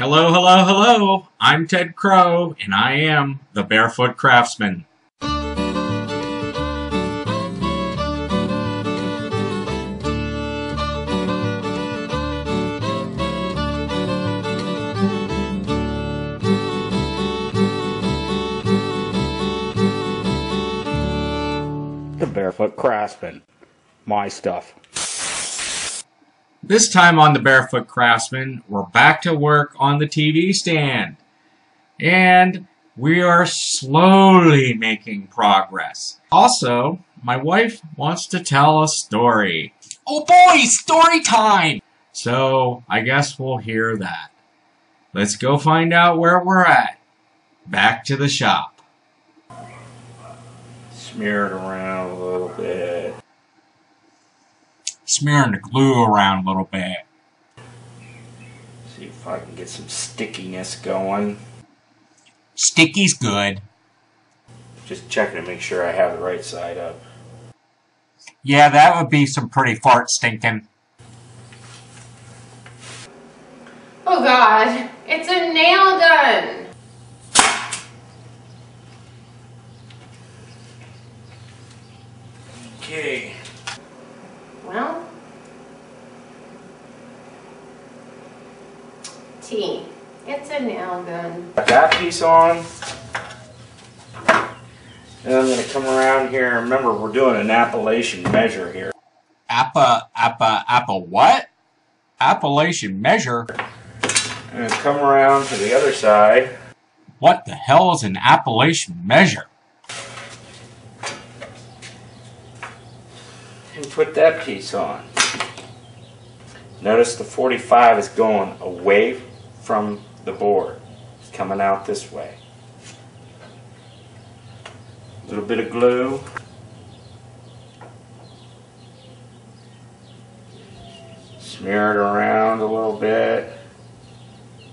Hello, hello, hello. I'm Ted Crow, and I am the Barefoot Craftsman. The Barefoot Craftsman. My stuff. This time on the Barefoot Craftsman, we're back to work on the TV stand. And we are slowly making progress. Also, my wife wants to tell a story. Oh boy, story time! So, I guess we'll hear that. Let's go find out where we're at. Back to the shop. Smear it around a little bit. Smearing the glue around a little bit. See if I can get some stickiness going. Sticky's good. Just checking to make sure I have the right side up. Yeah, that would be some pretty fart stinking. Oh God, it's a nail gun! Okay. Well, T, it's a nail gun. Got that piece on. And I'm going to come around here. Remember, we're doing an appellation measure here. What? Appellation measure? And come around to the other side. What the hell is an appellation measure? And put that piece on. Notice the 45 is going away from the board. It's coming out this way. A little bit of glue. Smear it around a little bit.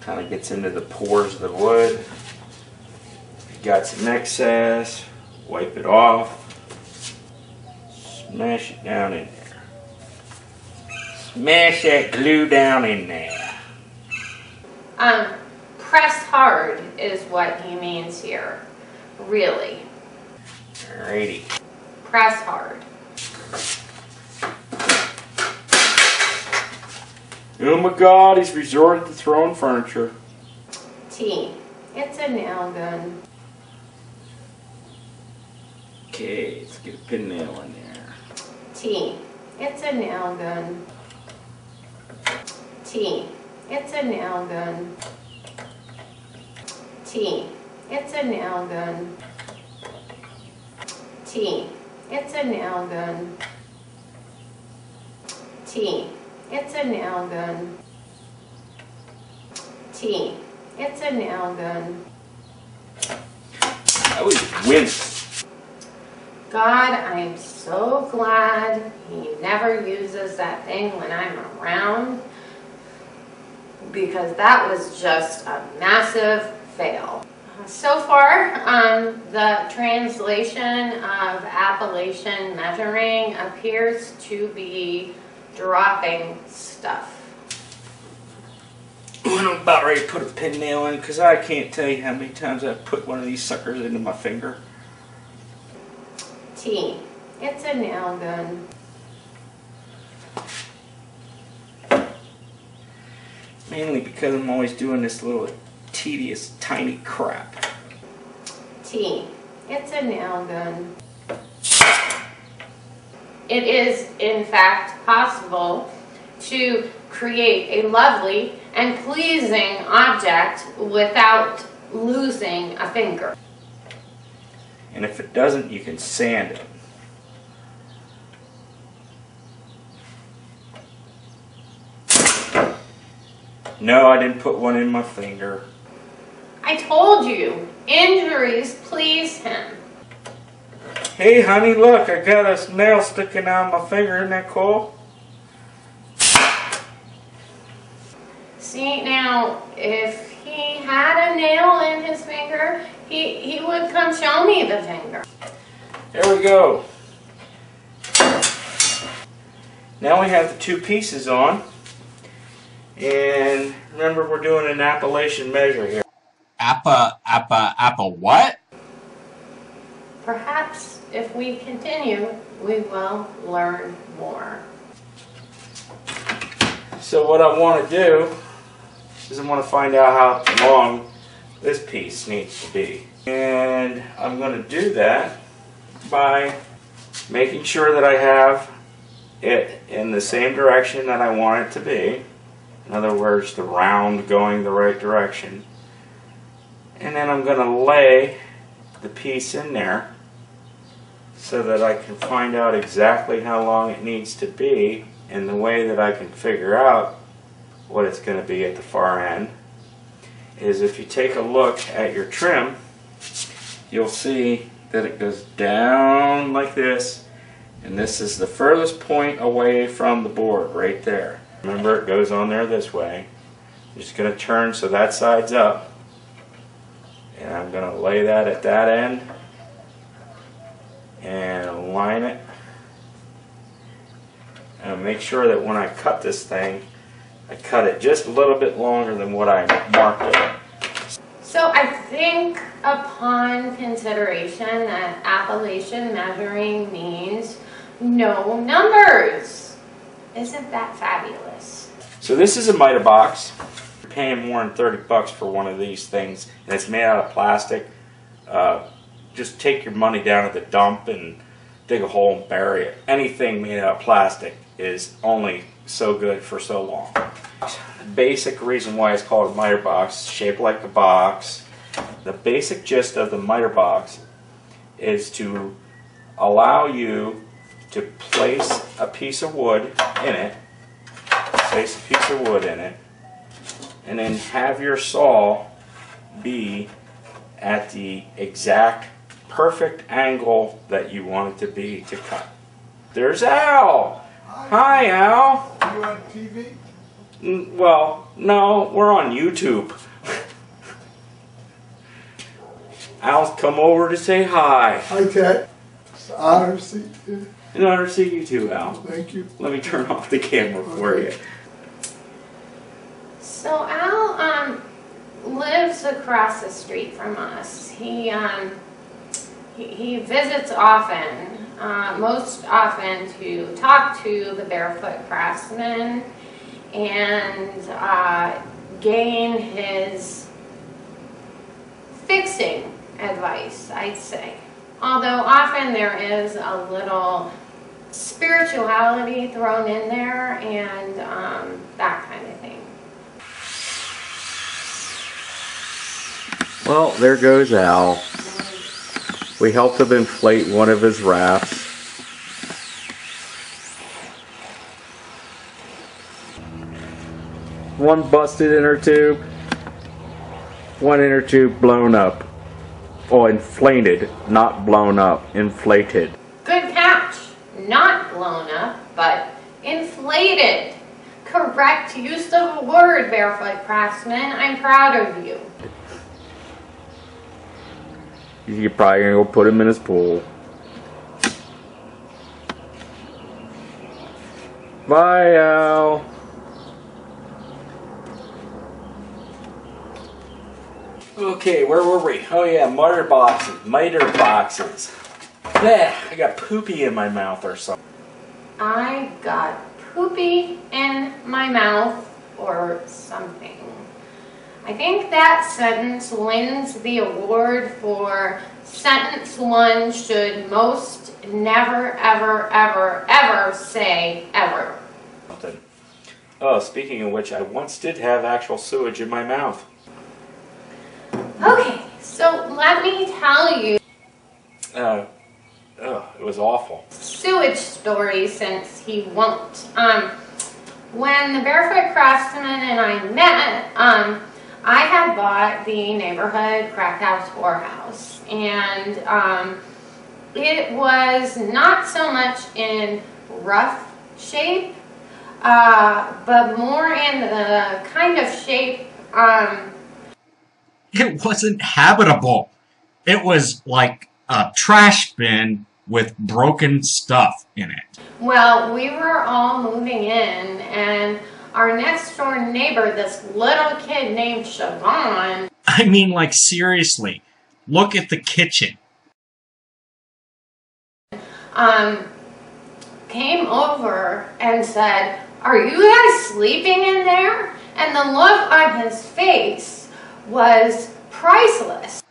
Kind of gets into the pores of the wood. If you got some excess, wipe it off. Smash it down in there. Smash that glue down in there. Press hard is what he means here. Really. Alrighty. Press hard. Oh my God, he's resorted to throwing furniture. T, it's a nail gun. Okay, let's get a pin nail in there. T, it's a nail gun. T, it's a nail gun. T, it's a nail gun. T, it's a nail gun. T, it's a nail gun. T, it's a nail gun. That was winning. God, I'm so glad he never uses that thing when I'm around, because that was just a massive fail. So far, the translation of appellation measuring appears to be dropping stuff. I'm about ready to put a pin nail in because I can't tell you how many times I've put one of these suckers into my finger. T, it's a nail gun. Mainly because I'm always doing this little tedious, tiny crap. T, it's a nail gun. It is, in fact, possible to create a lovely and pleasing object without losing a finger. And if it doesn't, you can sand it. No, I didn't put one in my finger. I told you, injuries please him. Hey honey, look, I got a nail sticking out of my finger. Isn't that cool? See, now, if he had a nail in his finger, he would come show me the finger. There we go. Now we have the two pieces on. And remember, we're doing an Appalachian measure here. Appa what? Perhaps if we continue, we will learn more. So what I want to do is I want to find out how long this piece needs to be. And I'm going to do that by making sure that I have it in the same direction that I want it to be. In other words, the round going the right direction. And then I'm going to lay the piece in there so that I can find out exactly how long it needs to be, and the way that I can figure out what it's going to be at the far end is if you take a look at your trim, you'll see that it goes down like this, and this is the furthest point away from the board right there. Remember, it goes on there this way. I'm just going to turn so that side's up, and I'm going to lay that at that end and align it, and make sure that when I cut this thing, I cut it just a little bit longer than what I marked it. So I think upon consideration that Appalachian measuring means no numbers. Isn't that fabulous? So this is a miter box. You're paying more than 30 bucks for one of these things, and it's made out of plastic. Just take your money down at the dump and dig a hole and bury it. Anything made out of plastic is only so good for so long. The basic reason why it's called a miter box, shaped like a box. The basic gist of the miter box is to allow you to place a piece of wood in it, and then have your saw be at the exact perfect angle that you want it to be to cut. There's Al! Hi, Al! You on TV? Well, no, we're on YouTube. Al's come over to say hi. Hi, Ted. It's an honor to see you. An honor to see you too, Al. Thank you. Let me turn off the camera for you. So Al lives across the street from us. He visits often, most often to talk to the Barefoot Craftsman and gain his fixing advice, I'd say. Although often there is a little spirituality thrown in there and that kind of thing. Well, there goes Al. We helped him inflate one of his rafts. One busted inner tube, one inner tube blown up. Oh, inflated, not blown up, inflated. Good catch. Not blown up, but inflated. Correct use of a word, Barefoot Craftsman. I'm proud of you. You're probably gonna go put him in his pool. Bye, Al. Okay, where were we? Oh yeah, miter boxes. Blech, I got poopy in my mouth or something. I got poopy in my mouth or something. I think that sentence wins the award for sentence one should most never, ever, ever, ever say ever. Oh, speaking of which, I once did have actual sewage in my mouth. Okay, so let me tell you it was awful. sewage story since he won't. When the Barefoot Craftsman and I met, I had bought the neighborhood craft house whorehouse, and it was not so much in rough shape, but more in the kind of shape. It wasn't habitable. It was like a trash bin with broken stuff in it. Well, we were all moving in, and our next door neighbor, this little kid named Siobhan. I mean, like, seriously. Look at the kitchen. Came over and said, "Are you guys sleeping in there?" And the look on his face was priceless.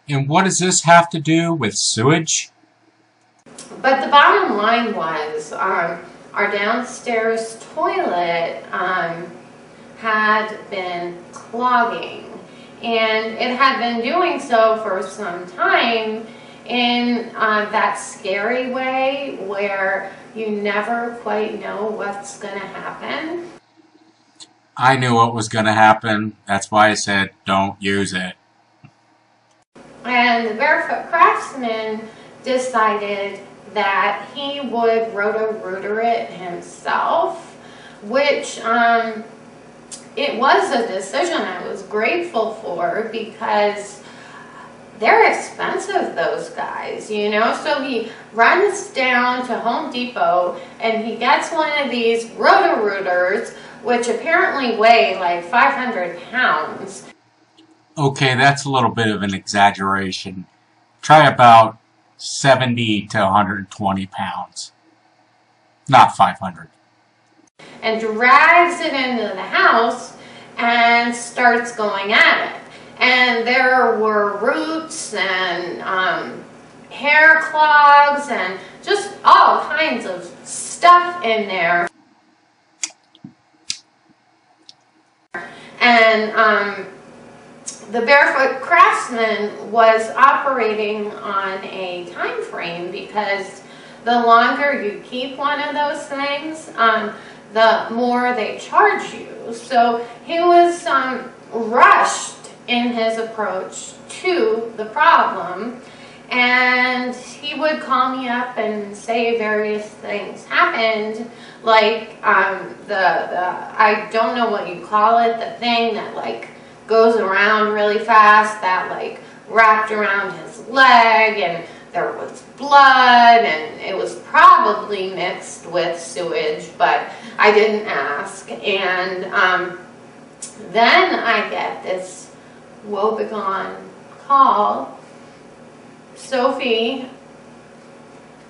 And what does this have to do with sewage? But the bottom line was, our downstairs toilet had been clogging. And it had been doing so for some time in that scary way where you never quite know what's going to happen. I knew what was going to happen. That's why I said, don't use it. And the Barefoot Craftsman decided that he would roto-rooter it himself, which it was a decision I was grateful for because they're expensive, those guys, you know. So he runs down to Home Depot and he gets one of these roto-rooters, which apparently weigh like 500 pounds. Okay, that's a little bit of an exaggeration. Try about 70 to 120 pounds. Not 500. And drags it into the house and starts going at it. And there were roots and hair clogs and just all kinds of stuff in there. And the Barefoot Craftsman was operating on a time frame because the longer you keep one of those things, the more they charge you. So he was rushed in his approach to the problem, and he would call me up and say various things happened, like I don't know what you call it, the thing that like goes around really fast, that like wrapped around his leg, and there was blood, and it was probably mixed with sewage, but I didn't ask. And then I get this woebegone call: "Sophie,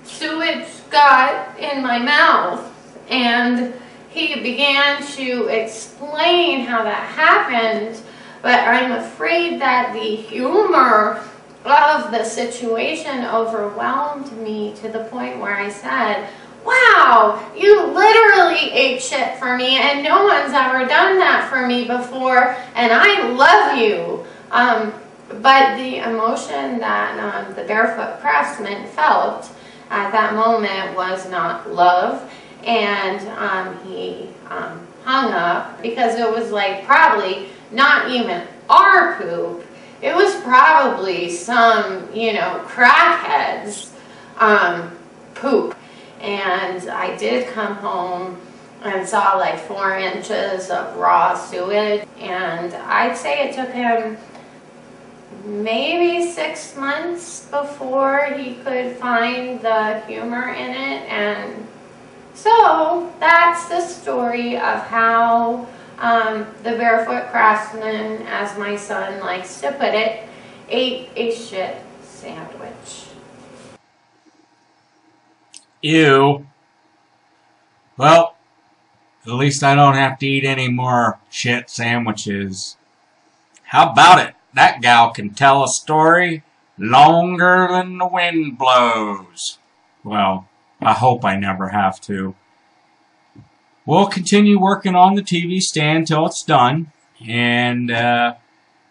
sewage got in my mouth." And he began to explain how that happened, but I'm afraid that the humor of the situation overwhelmed me to the point where I said, "Wow, you literally ate shit for me, and no one's ever done that for me before, and I love you." But the emotion that the Barefoot Craftsman felt at that moment was not love, and he hung up because it was like probably not even our poop. It was probably some, you know, crackhead's poop. And I did come home and saw like 4 inches of raw sewage, and I'd say it took him maybe 6 months before he could find the humor in it. And so that's the story of how the Barefoot Craftsman, as my son likes to put it, ate a shit sandwich. Ew. Well, at least I don't have to eat any more shit sandwiches. How about it? That gal can tell a story longer than the wind blows. Well, I hope I never have to. We'll continue working on the TV stand till it's done. And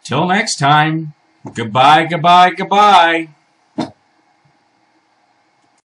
till next time, goodbye, goodbye, goodbye.